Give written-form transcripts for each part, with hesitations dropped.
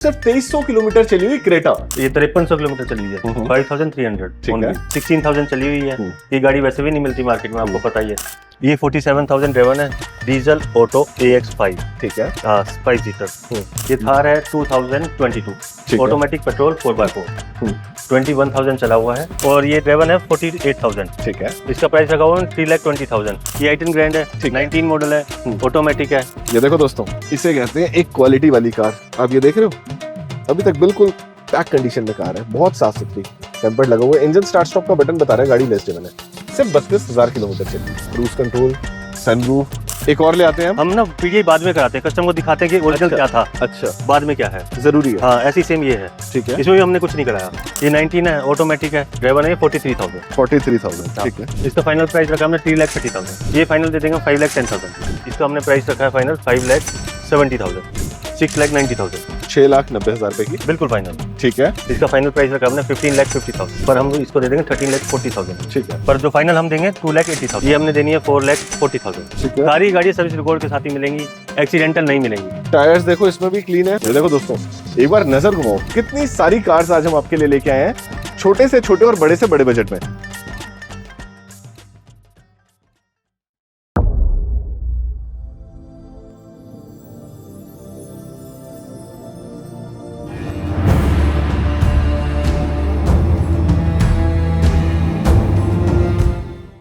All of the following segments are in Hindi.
सिर्फ 2300 किलोमीटर चली हुई क्रेटा। ये 5300 किलोमीटर चली हुई है, 5300 ठीक है। 16,000 चली हुई है। ये गाड़ी वैसे भी नहीं मिलती मार्केट में, आपको पता ही है। ये 47,000 ड्राइवन है, डीजल ऑटो AX5। ठीक है। हाँ, 5 सीटर। ये थार है 2022 ऑटोमेटिक पेट्रोल 4x4, 21,000 चला हुआ है। और ये ड्राइवन है 48,000। ठीक है। इसका प्राइस रखा हुआ है 3,20,000। ये i10 ग्रैंड है, 19 मॉडल है, ऑटोमेटिक है। ये देखो दोस्तों, इसे कहते हैं एक क्वालिटी वाली कार। आप ये देख रहे हो, अभी तक बिल्कुल पैक कंडीशन में कार है, बहुत साफ सुथरी। टेम्पर्ड लगा हुआ है, इंजन स्टार्ट स्टॉप का बटन बता रहा है, गाड़ी लेस ड्रिवन है। सिर्फ 32,000 किलोमीटर चली। Cruise control, sunroof. एक और ले आते हैं हम ना पीडीआई बाद में कराते हैं, कस्टमर को दिखाते हैं कि ओरिजिनल क्या था, अच्छा बाद में क्या है, जरूरी है। हाँ ऐसी सेम ये है। ठीक है। इसमें भी हमने कुछ नहीं कराया। ये 19 है, ऑटोमेटिक है, ड्राइवर है 43,000। 43,000। ठीक है। इसका फाइनल प्राइस रखा हमने 3,30,000। ये फाइनल दे देंगे 5,10,000। इसका हमने प्राइस रखा है फाइनल 5,70,000, 6,90,000। 6,90,000 रुपए की बिल्कुल फाइनल। ठीक है। इसका फाइनल प्राइस रखा हमने 15,50,000, पर हम इसको दे देंगे 13,40,000। ठीक है। पर जो फाइनल हम देंगे 2,80,000। ये हमने देनी है 4,40,000। ठीक है। सारी गाड़ी सर्विस रिकॉर्ड के साथ ही मिलेंगी, एक्सीडेंटल नहीं मिलेंगी। टायर्स देखो, इसमें भी क्लीन है। ये देखो दोस्तों, एक बार नजर घुमाओ, कितनी सारी कार्स आज हम आपके लिए लेके आए हैं, छोटे से छोटे और बड़े से बड़े बजट में।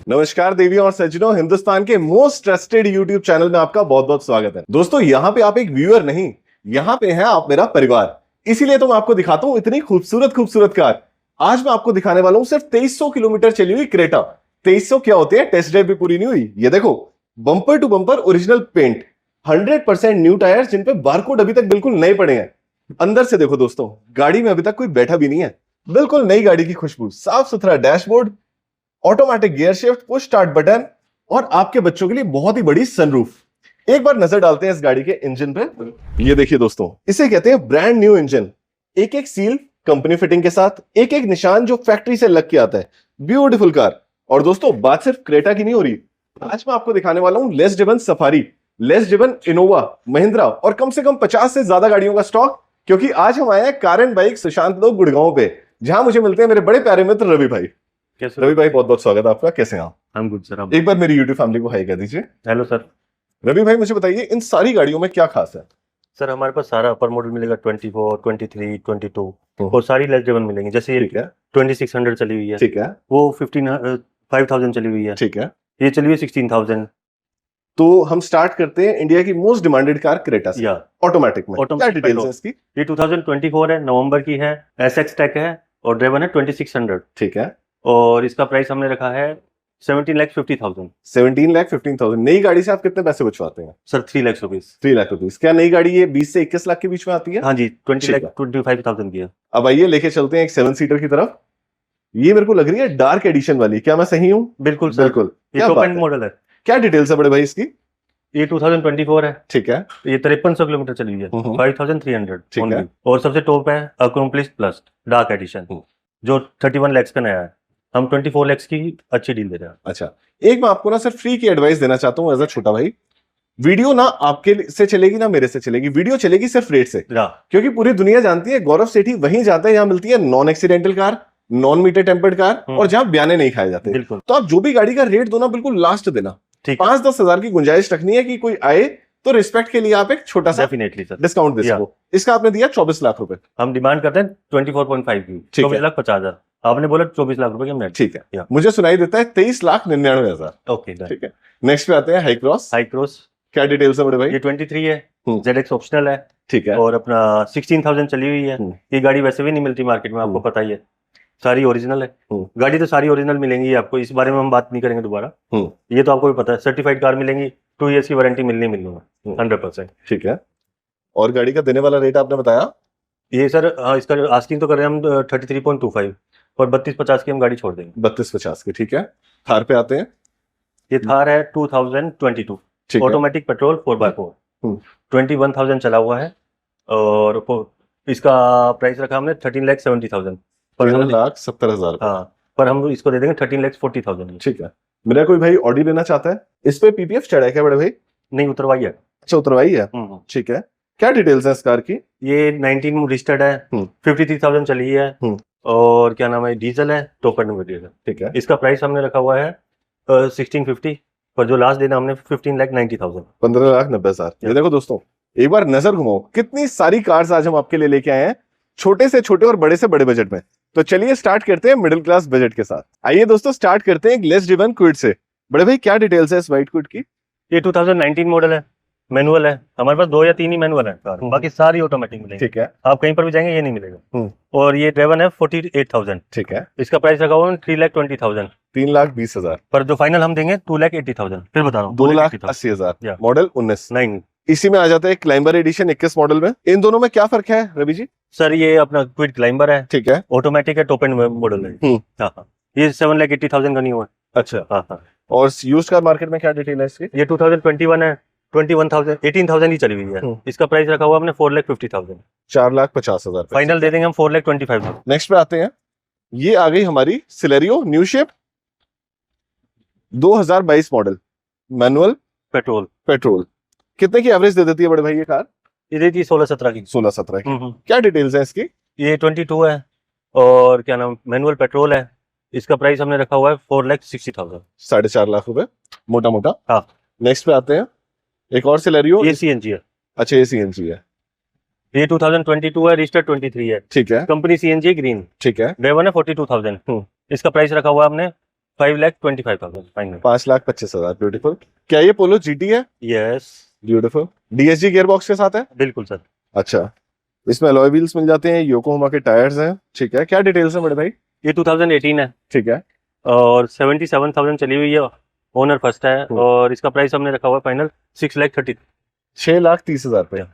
नमस्कार देवियों और सज्जनों, हिंदुस्तान के मोस्ट ट्रस्टेड यूट्यूब चैनल में आपका बहुत बहुत स्वागत है। दोस्तों, यहाँ पे आप एक व्यूअर नहीं, यहाँ पे हैं आप मेरा परिवार। इसीलिए तो मैं आपको दिखाता हूँ इतनी खूबसूरत खूबसूरत कार। आज मैं आपको दिखाने वाला हूँ सिर्फ 2300 किलोमीटर चली हुई क्रेटा। 2300 क्या होते हैं, टेस्ट ड्राइव भी पूरी नहीं हुई। ये देखो, bumper to bumper original paint, 100% new tyre जिन पे बारकोड अभी तक बिल्कुल नए पड़े हैं। अंदर से देखो दोस्तों, गाड़ी में अभी तक कोई बैठा भी नहीं है, बिल्कुल नई गाड़ी की खुशबू, साफ सुथरा dashboard, automatic gear shift, push start button और आपके बच्चों के लिए बहुत ही बड़ी सनरूफ। एक बार नजर डालते हैं इस गाड़ी के इंजन पे। ये देखिए दोस्तों, इसे कहते हैं ब्रांड न्यू इंजन। एक एक सील कंपनी फिटिंग के साथ, एक एक निशान जो फैक्ट्री से लग के आता है। Beautiful car. और दोस्तों, बात सिर्फ क्रेटा की नहीं हो रही, आज मैं आपको दिखाने वाला हूं less driven safari, less driven Innova, Mahindra और कम से कम 50 से ज्यादा गाड़ियों का स्टॉक। क्योंकि आज हम आए हैं कार एंड बाइक सुशांत लोग गुड़गांव पे, जहां मुझे मिलते हैं मेरे बड़े प्यारे मित्र रवि भाई। कैसे रवि भाई, बहुत बहुत स्वागत है आपका। कैसे हैं आप? हम गुड सर। एक बार मेरी यूट्यूब फैमिली को हाई कर दीजिए। Hello sir. रवि भाई, मुझे बताइए इन सारी गाड़ियों में क्या खास है? सर हमारे पास सारा अपर मॉडल मिलेगा, 24, 23, 22 और सारी लेस ड्रिवन मिलेंगी। जैसे ये ठीक है। 2600 चली हुई है, ठीक है। वो 5,000 चली हुई है। ठीक है। ये चली हुई 16,000। तो हम स्टार्ट करते हैं इंडिया की मोस्ट डिमांडेड कार क्रेटा से, या ऑटोमेटिक में। क्या डिटेल्स हैं इसकी? ये 2024 है, नवंबर की है, SX टेक है और ड्राइवन है 2600। ठीक है। और इसका प्राइस हमने रखा है 17,50,000। 17,15,000। नई गाड़ी से आप कितने पैसे बचवाते हैं? Sir 3 lakh rupees. 3 lakh rupees. क्या नई गाड़ी ये 20 से 21 लाख के बीच में आती है? हाँ जी, 20,25,000 की है। अब आइए लेके चलते हैं एक 7 सीटर की तरफ। ये मेरे को लग रही है डार्क एडिशन वाली, क्या मैं सही हूँ? बिल्कुल सर, बिल्कुल। ये टॉप एंड मॉडल है। क्या डिटेल्स है बड़े भाई इसकी? ये 2024 है। ठीक है। ये 5300 किलोमीटर चली हुई है, 5,300 ठीक है। और सबसे टॉप है अकम्प्लिश प्लस डार्क एडिशन, जो 31 लाख का नया है। हम 24 लाख की अच्छी डील दे रहे हैं। अच्छा, एक मैं आपको ना सर फ्री की एडवाइस देना चाहता हूँ एज अ छोटा भाई। वीडियो ना आपके से चलेगी ना मेरे से चलेगी, वीडियो चलेगी सिर्फ रेट से। क्योंकि पूरी दुनिया जानती है गौरव सेठी वहीं जाता है जहां मिलती है non accidental car, non meter tempered car और जहां बयाने नहीं खाए जाते। बिल्कुल। तो आप जो भी गाड़ी का रेट दो ना, बिल्कुल लास्ट देना। 5-10 हजार की गुंजाइश रखनी है कि कोई आए तो रिस्पेक्ट के लिए आप एक छोटा सा डेफिनेटली सर डिस्काउंट दे सको। इसका आपने दिया 24 लाख रुपए। हम डिमांड करते हैं 24.5 की, 24,50,000। आपने बोला 24 लाख रुपए की हमने। ठीक है। मुझे सुनाई देता है 23,99,000। ओके, ठीक है। नेक्स्ट पे आते हैं हाई क्रॉस। हाई क्रॉस क्या डिटेल्स है बड़े भाई? ये 23 है, ZX ऑप्शनल है। ठीक है। और अपना 16,000 चली हुई है। ये गाड़ी वैसे भी नहीं मिलती मार्केट में, आपको पता ही है। सारी ओरिजिनल है गाड़ी, तो सारी ओरिजिनल मिलेंगी आपको, इस बारे में हम बात नहीं करेंगे दोबारा। ये तो आपको भी पता है, सर्टिफाइड कार मिलेंगी, 2 ईयर्स की वारंटी मिलनी 100%। ठीक है। और गाड़ी का देने वाला रेट आपने बताया? ये सर इसका आस्किंग तो कर रहे हैं हम 33.25 और 32,50 की हम गाड़ी छोड़ देंगे। 32,50 की। ठीक है। थार पे आते हैं। ये थार है 2022 ऑटोमेटिक पेट्रोल 4x4, 21,000 चला हुआ है। और इसका प्राइस रखा हमने 13,70,000। 13,70,000। हाँ, पर हम इसको दे देंगे 13,40,000। ठीक है। मेरा कोई भाई ऑडी लेना चाहता है, इस पे PPF चढ़ा है क्या बड़े भाई? नहीं, उतरवाई है। अच्छा, उतरवाई है। ठीक है। क्या डिटेल्स है इस कार की? ये 19 रजिस्टर्ड है, 53,000 चली है, और क्या नाम है, डीजल है, टॉप एंड मटेरियल है। ठीक है। इसका प्राइस हमने रखा हुआ है 1650, पर जो लास्ट देना हमने 15,90,000। 15,90,000। ये देखो दोस्तों, एक बार नजर घुमाओ, कितनी सारी कार्स आज हम आपके लिए लेके आए हैं, छोटे से छोटे और बड़े से बड़े बजट में। तो चलिए स्टार्ट करते हैं मिडिल क्लास बजट के साथ। आइए दोस्तों स्टार्ट करते हैं एक लेस ड्रिवन क्विड से। बड़े भाई क्या डिटेल्स है इस व्हाइट क्विड की? ये 2019 मॉडल है, मैनुअल है। हमारे पास 2 या 3 ही मैनुअल है कार, बाकी सारी ऑटोमेटिक मिलेगी। ठीक है। आप कहीं पर भी जाएंगे ये नहीं मिलेगा। और ये ड्राइवन है 48,000। ठीक है। इसका प्राइस रखा हुआ है 3,20,000, 3,20,000। पर जो फाइनल हम देंगे 2,80,000। फिर बता रहा हूँ 2,80,000। मॉडल 19। 9। इसी में आ जाता है क्लाइंबर एडिशन 21 मॉडल में। इन दोनों में क्या फर्क है रवि जी? सर ये अपना क्विड क्लाइंबर है, ठीक है, ऑटोमेटिक है, टॉप एंड मॉडल है। हाँ, ये 7,80,000 का नहीं हुआ। अच्छा। हाँ। और यूज्ड कार मार्केट में क्या डिटेल है इसकी? ये 2021 है, 21,000 18,000 ही चली हुई है। इसका प्राइस रखा हुआ हमने 4,50,000। 4,50,000। फाइनल दे देंगे हम 4,25,000। नेक्स्ट पे आते हैं, ये आ गई हमारी Celerio new shape 2022 model, manual, petrol. कितने की एवरेज दे देती है बड़े भाई ये कार? ये देती है 16-17 की। 16-17 की। क्या डिटेल्स है इसकी? ये 22 है, और क्या नाम, मैनुअल पेट्रोल है। इसका प्राइस हमने रखा हुआ है 4,60,000। 4.5 लाख रुपए मोटा मोटा। हाँ। नेक्स्ट पे आते हैं, एक और सिलेरियो। ये सीएनजी है। अच्छा, ये सीएनजी है। ये 2022 है, रजिस्टर्ड 23 है। ठीक है। Company CNG green. ठीक है। ड्राइवर है 42,000। इसका प्राइस रखा हुआ है हमने 5,25,000 फाइनल। 5,25,000। ब्यूटीफुल। क्या ये पोलो जीटी है? Yes. Beautiful. DSG gear box के साथ है? बिल्कुल सर। अच्छा, इसमें अलॉय व्हील्स मिल जाते हैं, योकोहामा के टायर्स हैं। ठीक है। क्या डिटेल्स है बड़े भाई? ये 2018 है। ठीक है। और 77,000 चली हुई है, ओनर फर्स्ट है, और इसका प्राइस हमने रखा हुआ है फाइनल 6,30,000। 6,30,000 रुपए।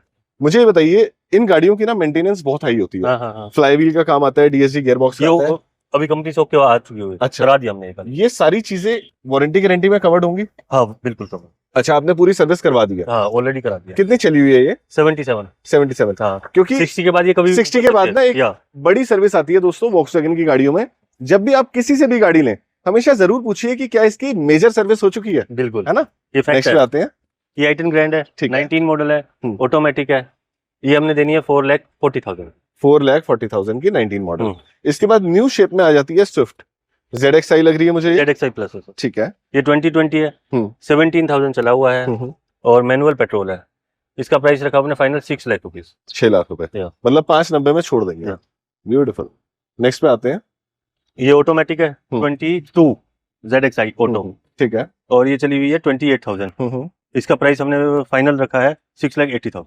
मुझे ये बताइए, इन गाड़ियों की ना मेंटेनेंस बहुत हाई होती है। हाँ। फ्लाई व्हील का काम आता है, डीएसजी गियर बॉक्स का आता है। अभी कंपनी शॉप के आ चुकी हुई। अच्छा। करा दिया हमने ये सारी चीजें वारंटी गारंटी में कवर्ड होंगी? हाँ बिल्कुल सर। अच्छा, आपने पूरी सर्विस करवा दी है? हाँ ऑलरेडी करा दिया। कितनी चली हुई है ये? 77। हाँ, क्योंकि 60 के बाद ये कभी 60 के बाद ना एक बड़ी सर्विस आती है दोस्तों वॉक्सवैगन की गाड़ियों में। जब भी आप किसी से भी गाड़ी लें, हमेशा जरूर पूछिए कि क्या इसकी मेजर सर्विस हो चुकी है। बिल्कुल, है ना? ये फैक्ट नेक्स्ट है। पे आते हैं, ये i10 ग्रैंड है, 19 मॉडल है, ऑटोमेटिक है। ये हमने देनी है 4,40,000। 4,40,000 की 19 मॉडल। इसके बाद न्यू शेप में आ जाती है स्विफ्ट ZXi लग रही है मुझे। ZXi प्लस है। ठीक है। ये 2020 है, 17,000 चला हुआ है, और मैनुअल पेट्रोल है। इसका प्राइस रखा हमने फाइनल 6 लाख रुपीज। 6 लाख रुपए, मतलब 590 में छोड़ देंगे। ब्यूटीफुल। नेक्स्ट पे आते हैं, ये ऑटोमेटिक है, 22 ZXi ऑटो। ठीक है। और ये चली हुई है 28,000। इसका प्राइस हमने फाइनल रखा है 6,80,000।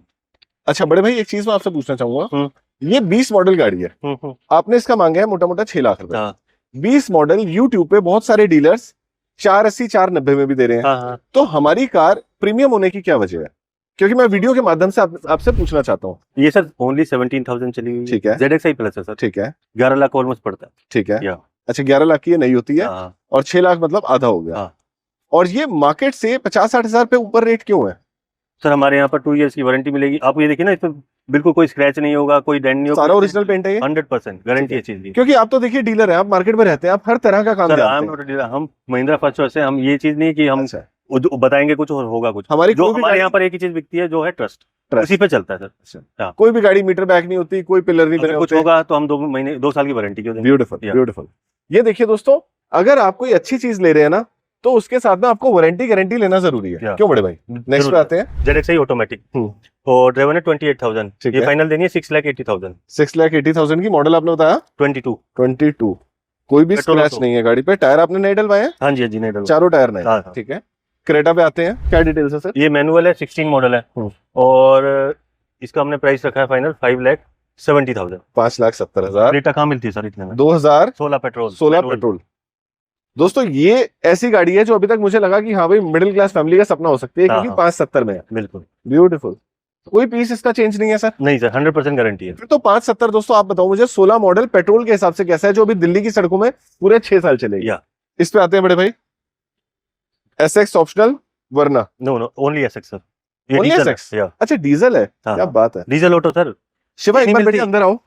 अच्छा बड़े भाई, एक चीज मैं आपसे पूछना चाहूंगा, ये 20 मॉडल गाड़ी है, आपने इसका मांगा है मोटा मोटा 6 लाख रुपए। 20 मॉडल यूट्यूब पे बहुत सारे डीलर्स 480 490 में भी दे रहे हैं। तो हमारी कार प्रीमियम होने की क्या वजह है? क्योंकि मैं वीडियो के माध्यम से आपसे पूछना चाहता हूँ। ये सर ओनली 17,000 चली हुई है। ठीक है। ZXi प्लस है सर। ठीक है। 11 लाख ऑलमोस्ट पड़ता है। ठीक है। अच्छा, 11 लाख की ये नहीं होती है, और 6 लाख मतलब आधा हो गया। और ये मार्केट से 50-60 हजार पे ऊपर रेट क्यों है? सर हमारे यहाँ पर 2 इयर्स की वारंटी मिलेगी। आप ये देखिए ना, इसमें बिल्कुल कोई स्क्रैच नहीं होगा, कोई डेंट नहीं होगा, सारा ओरिजिनल पेंट है ये। 100% गारंटी है चीज की। क्योंकि आप तो देखिए डीलर हैं, आप मार्केट में रहते हैं, आप हर तरह का काम जानते हैं। हम महिंद्रा फर्स्ट चॉइस है, हम ये चीज नहीं कि हम बताएंगे कुछ और होगा कुछ। हमारी जो हमारे यहाँ पर एक ही चीज बिकती है, जो है ट्रस्ट, उसी पे चलता है सर। कोई भी गाड़ी मीटर बैक नहीं होती, कोई पिलर नहीं बने कुछ होगा तो हम 2 साल की वारंटी क्यों देंगे। ब्यूटीफुल। ये देखिए दोस्तों, अगर आप कोई अच्छी चीज ले रहे हैं ना, तो उसके साथ में आपको वारंटी गारंटी लेना जरूरी है। क्यों बड़े भाई? नेक्स्ट पे आते हैं, ZXi ऑटोमेटिक और ड्राइवर है 28,000। ये फाइनल देनी है 6,80,000। 6,80,000 की। मॉडल आपने बताया 22। कोई भी स्क्रैच नहीं है गाड़ी पे। टायर आपने नए डलवाए हैं? हाँ जी नए डलवाए, चारों टायर नए। ठीक है। क्रेटा पे आते हैं, क्या डिटेल्स है सर? ये मैनुअल है, 16 मॉडल है, और इसका हमने प्राइस रखा है फाइनल 5,70,000। 5,70,000। क्रेटा कहाँ मिलती है सर इतने में? 2016 पेट्रोल। दोस्तों ये ऐसी गाड़ी है जो अभी तक मुझे लगा कि हाँ भाई मिडिल क्लास फैमिली का सपना हो सकती है, क्योंकि 570 में है। बिल्कुल ब्यूटीफुल। कोई पीस इसका चेंज नहीं है सर? नहीं सर, 100% गारंटी है। फिर तो 570 दोस्तों आप बताओ मुझे 16 मॉडल पेट्रोल के हिसाब से कैसा है, जो अभी दिल्ली की सड़कों में पूरे 6 साल चलेगी। इस पे आते हैं बड़े भाई, SX ऑप्शनल वरना? No only SX sir. Only SX? अच्छा डीजल है, क्या बात है। Diesel auto sir. शिवा एक बार बेटे अंदर आओ।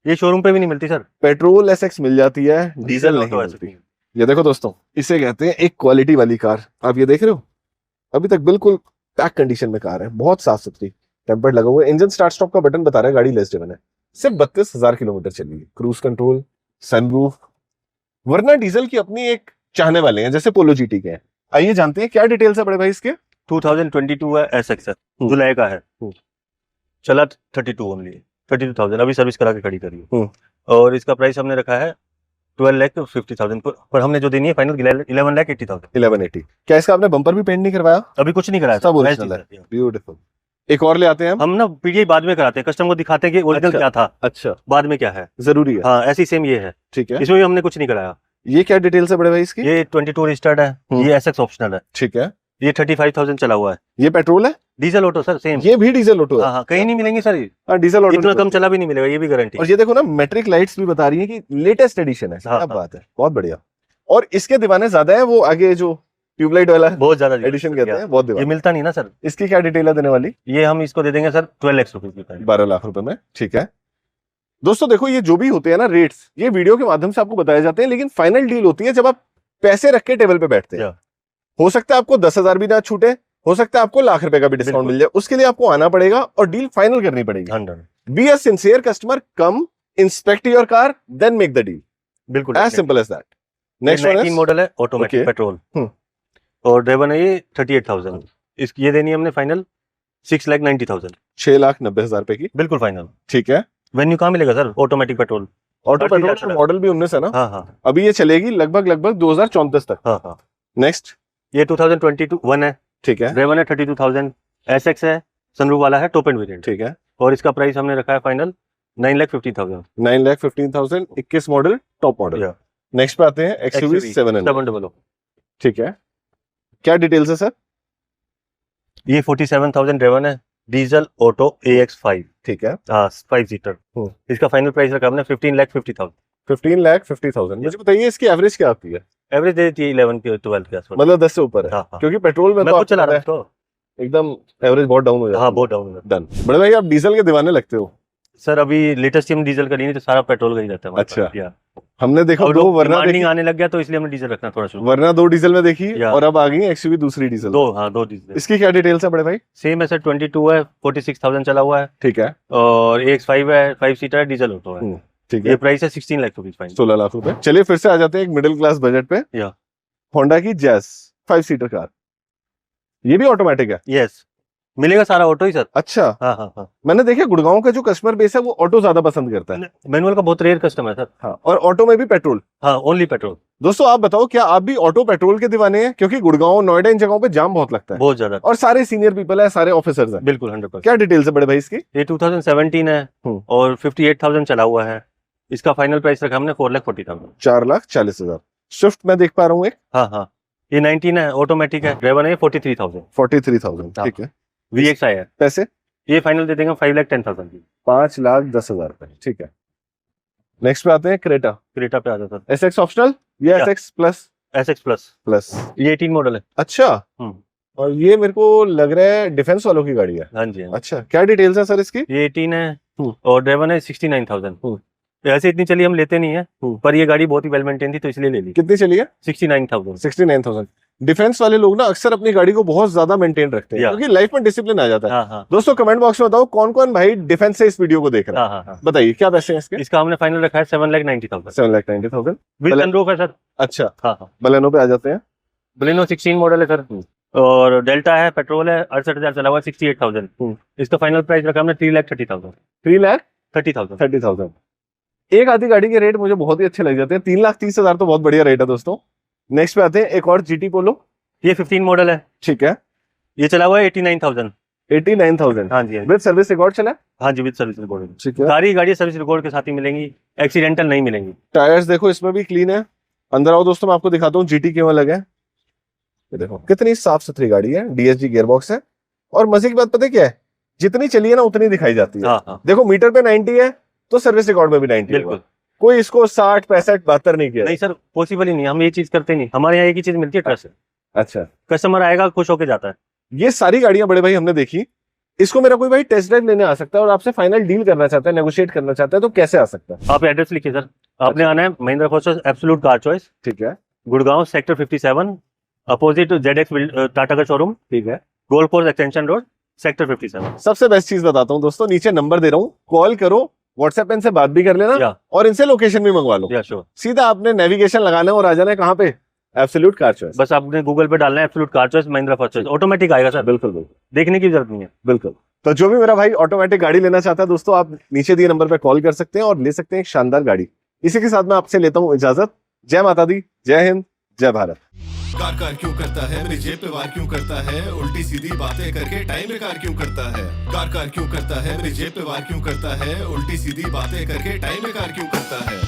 ये शोरूम पे भी नहीं मिलती सर। पेट्रोल SX मिल जाती है, डीजल नहीं मिलती। ये देखो दोस्तों, इसे कहते हैं एक क्वालिटी वाली कार। आप ये देख रहे हो, अभी तक बिल्कुल पैक कंडीशन में कार है, बहुत साफ सुथरी। टेम्पर्ड लगा हुआ है, इंजन स्टार्ट स्टॉप का बटन बता रहा है, गाड़ी लेस ड्रिवन है, सिर्फ 32,000 किलोमीटर चली है, क्रूज कंट्रोल, सनरूफ। वरना डीजल की अपनी एक चाहने वाले हैं जैसे पोलो जीटी के हैं। आइए जानते हैं क्या डिटेल्स है बड़े भाई इसके। 2022 है, एसएक्स है, जुलाई का है, चला 32 ओनली, 32,000 अभी सर्विस करा के खड़ी करी है। और इसका प्राइस हमने रखा है 12,50,000 पर हमने जो देनी है फाइनल 11,80,000। 1180। क्या इसका आपने बम्पर भी पेंट नहीं करवाया? अभी कुछ नहीं कराया, सब ओरिजिनल है, ब्यूटीफुल। एक और ले आते हैं हम ना पीडीआई बाद में कराते हैं, कस्टमर को दिखाते हैं कि ओरिजिनल अच्छा, क्या था, अच्छा बाद में क्या है, जरूरी है। हाँ ऐसी सेम ये है, ठीक है, इसमें भी हमने कुछ नहीं कराया। ये क्या डिटेल्स है बड़े भाई इसकी? ये 22 रजिस्टर्ड है, ये एसएक्स ऑप्शनल है, ठीक है। ये 35,000 चला हुआ है। ये पेट्रोल है, डीजल ऑटो सर सेम, ये भी डीजल ऑटो है। हाँ हाँ कहीं नहीं मिलेंगे सर, हाँ डीजल ऑटो, इतना कम चला भी नहीं मिलेगा, ये भी गारंटी। और ये देखो ना मेट्रिक लाइट्स भी बता रही है कि लेटेस्ट एडिशन है। हाँ, क्या बात है, बहुत बढ़िया। और इसके दीवाने ज्यादा है, वो आगे जो ट्यूबलाइट वाला है बहुत ज्यादा एडिशन कहते हैं, बहुत ये दीवाना। मिलता नहीं ना सर। इसकी क्या डिटेल है देने वाली? ये हम इसको दे देंगे सर 12 लाख रुपए की, 12 लाख रुपए में, ठीक है। दोस्तों देखो ये जो भी होते हैं ना रेट्स, ये वीडियो के माध्यम से आपको बताए जाते हैं, लेकिन फाइनल डील होती है जब आप पैसे रख के टेबल पे बैठते हैं। हो सकता है आपको 10,000 भी ना छूटे, हो सकता है आपको लाख रुपए का भी डिस्काउंट मिल जाए, उसके लिए आपको आना पड़ेगा और डील फाइनल करनी पड़ेगी। Be a sincere customer, come inspect your car then make the deal, बिल्कुल as simple as that. Next 19 model है, ऑटोमेटिक Okay. पेट्रोल और ड्राइवन है ये 38,000। इसकी ये देनी है हमने फाइनल 6,90,000, 6,90,000 रुपए की, बिल्कुल फाइनल। ठीक है। वेन्यू कहाँ मिलेगा sir automatic petrol? Auto petrol model भी 19 है ना? हाँ हाँ अभी ये चलेगी लगभग 2034 तक। हाँ हाँ। नेक्स्ट, ये 2022 1 है, ठीक है, ड्राइवन है 32,000, एसएक्स है, सनरूफ वाला है, टॉप एंड वेरिएंट, ठीक है। और इसका प्राइस हमने रखा है final 9,50,000। 9,15,000, 21 model, top model. Next पे आते हैं एक्सयूवी 700, 700, ठीक है। क्या डिटेल्स है सर? ये 47,000 ड्राइवन है, डीजल ऑटो AX5, ठीक है। हाँ 5 सीटर। इसका फाइनल प्राइस रखा हमने 15,50,000। 15,50,000। मुझे बताइए इसकी एवरेज क्या आती है? एवरेज दे देती है 11 के 12 के आसपास, मतलब 10 से ऊपर है। हाँ, हाँ। क्योंकि पेट्रोल में मैं तो खुद चला आपको रहा पता हूँ है, एकदम एवरेज बहुत डाउन हो जाता है। हाँ बहुत डाउन है। डन। बड़े भाई आप डीजल के दीवाने लगते हो सर अभी लेटेस्ट हम डीजल का नहीं तो सारा पेट्रोल का ही रहता है हमारे अच्छा। पास। या हमने देखा दो वरना डिमांडिंग देखी, आने लग गया तो इसलिए हमने डीजल रखना थोड़ा शुरू। वरना 2 डीजल में देखी या। और अब आ गई एक्सयूवी दूसरी डीजल। दो डीजल। इसकी क्या डिटेल्स है बड़े भाई? सेम है सर, 22 है, 46,000 चला हुआ है, ठीक है, और AX5 है, 5 सीटर है, डीजल ऑटो है। ठीक ये है। प्राइस है 16 लाख रुपीज फाइनल। 16 लाख रुपए। चलिए फिर से आ जाते हैं एक मिडिल क्लास बजट पे। या। होंडा की जैज 5 सीटर कार, ये भी ऑटोमेटिक है? यस, मिलेगा सारा ऑटो ही सर। अच्छा। हाँ हाँ हाँ। मैंने देखा गुड़गांव का जो कस्टमर बेस है वो ऑटो ज्यादा पसंद करता है। मैनुअल का बहुत रेयर कस्टमर है सर। हाँ, और ऑटो में भी पेट्रोल? हाँ ओनली पेट्रोल। दोस्तों आप बताओ क्या आप भी ऑटो पेट्रोल के दीवाने हैं? क्योंकि गुड़गांव नोएडा इन जगहों पे जाम बहुत लगता है, बहुत ज्यादा, और सारे सीनियर पीपल है, सारे ऑफिसर्स हैं। बिल्कुल 100%। क्या डिटेल्स है बड़े भाई इसकी? ये 2017 है और 58,000 चला हुआ है। इसका फाइनल प्राइस रखा हमने 4,40,000। 4,40,000। स्विफ्ट में देख पा रहा हूँ एक, हाँ हाँ, ये 19 है, ऑटोमेटिक है, ड्राइवर है 43,000। 43,000, ठीक है। VXI है। पैसे? ये फाइनल दे देंगे 5,10,000 की। 5,10,000 रुपए, ठीक है। नेक्स्ट पे आते हैं क्रेटा। क्रेटा पे आ जाता है SX ऑप्शनल या या। SX plus? SX प्लस, ये 18 मॉडल है। अच्छा, और ये मेरे को लग रहा है डिफेंस वालों की गाड़ी है। हाँ जी हाँ। अच्छा, क्या डिटेल्स है सर इसकी? ये 18 है और ड्राइवर है 69,000। ऐसे इतनी चली हम लेते नहीं है, पर ये गाड़ी बहुत ही वेल मेंटेन थी तो इसलिए ले ली। कितनी चली है? 69,000। 69,000। डिफेंस वाले लोग ना अक्सर अपनी गाड़ी को बहुत ज्यादा मेंटेन रखते हैं या। क्योंकि लाइफ में डिसिप्लिन आ जाता है। हाँ हाँ दोस्तों कमेंट बॉक्स में बताओ कौन कौन भाई डिफेंस से इस वीडियो को देख रहा है। हाँ हाँ। बताइए क्या पैसे हैं इसके? इसका हमने फाइनल रखा है 7,90,000। 7,90,000 विद सनरूफ है सर। अच्छा, हाँ हाँ। बलेनो पे आ जाते हैं। बलेनो 16 मॉडल है सर, और डेल्टा है, पेट्रोल है, 68,000 चला हुआ है, 68,000। इसका फाइनल प्राइस रखा हमने 3,30,000। 3,30,000। 30,000। एक आधी गाड़ी के रेट मुझे बहुत ही अच्छे लग जाते हैं। 3,30,000 तो बहुत बढ़िया रेट है दोस्तों। नेक्स्ट पे आते हैं एक और GT पोलो। ये 15 मॉडल है, ठीक है। ये चला हुआ है 89,000। 89,000 हाँ जी विद सर्विस रिकॉर्ड चला? हाँ जी, विद सर्विस रिकॉर्ड। ठीक है। सारी गाड़ी सर्विस रिकॉर्ड के साथ ही मिलेंगी, एक्सीडेंटल नहीं मिलेंगी। टायर्स देखो इसमें भी क्लीन है। अंदर आओ दोस्तों, मैं आपको दिखाता हूँ GT क्यों लगे। ये देखो कितनी साफ सुथरी गाड़ी है, DSG गियरबॉक्स है, और मजे की बात पता है क्या है, जितनी चली है ना उतनी दिखाई जाती है। हाँ हाँ। देखो मीटर पे 90 है तो सर्विस रिकॉर्ड में भी 90 बिल्कुल। कोई इसको 60, 65, 72 नहीं किया। नहीं सर, पॉसिबल ही नहीं, हम ये चीज करते नहीं। हमारे यहाँ एक ही चीज मिलती है, ट्रस्ट। अच्छा, कस्टमर आएगा खुश होके जाता है। ये सारी गाड़ियां बड़े भाई हमने देखी। इसको मेरा कोई भाई टेस्ट ड्राइव लेने आ सकता है और आपसे फाइनल डील करना चाहता है, नेगोशिएट करना चाहता है, तो कैसे आ सकता है? आप एड्रेस लिखिए सर। आपने आना है Mahindra force absolute car choice, ठीक है। Gurgaon sector 57, opposite ZX Tata का शोरूम, ठीक है। Gold course extension road, sector 57। सबसे बेस्ट चीज बताता हूँ दोस्तों, नीचे नंबर दे रहा हूँ, कॉल करो, व्हाट्सएप पे इनसे बात भी कर लेना या और इनसे लोकेशन भी मंगवा लो। या श्योर। सीधा आपने नेविगेशन लगाना है और आ जाना है कहाँ पे, एब्सोल्यूट कार चॉइस। बस आपने गूगल पे डालना है absolute car choice Mahindra first choice, automatic आएगा सर, बिल्कुल बिल्कुल देखने की जरूरत नहीं है। बिल्कुल। तो जो भी मेरा भाई ऑटोमेटिक गाड़ी लेना चाहता है दोस्तों, आप नीचे दिए नंबर पे कॉल कर सकते हैं और ले सकते हैं एक शानदार गाड़ी। इसी के साथ मैं आपसे लेता हूँ इजाजत। जय माता दी, जय हिंद, जय भारत। कार क्यों करता है, मेरी जेब पे वार क्यों करता है, उल्टी सीधी बातें करके टाइम बेकार क्यों करता है। कार क्यों करता है, मेरी जेब पे वार क्यों करता है, उल्टी सीधी बातें करके टाइम बेकार क्यों करता है।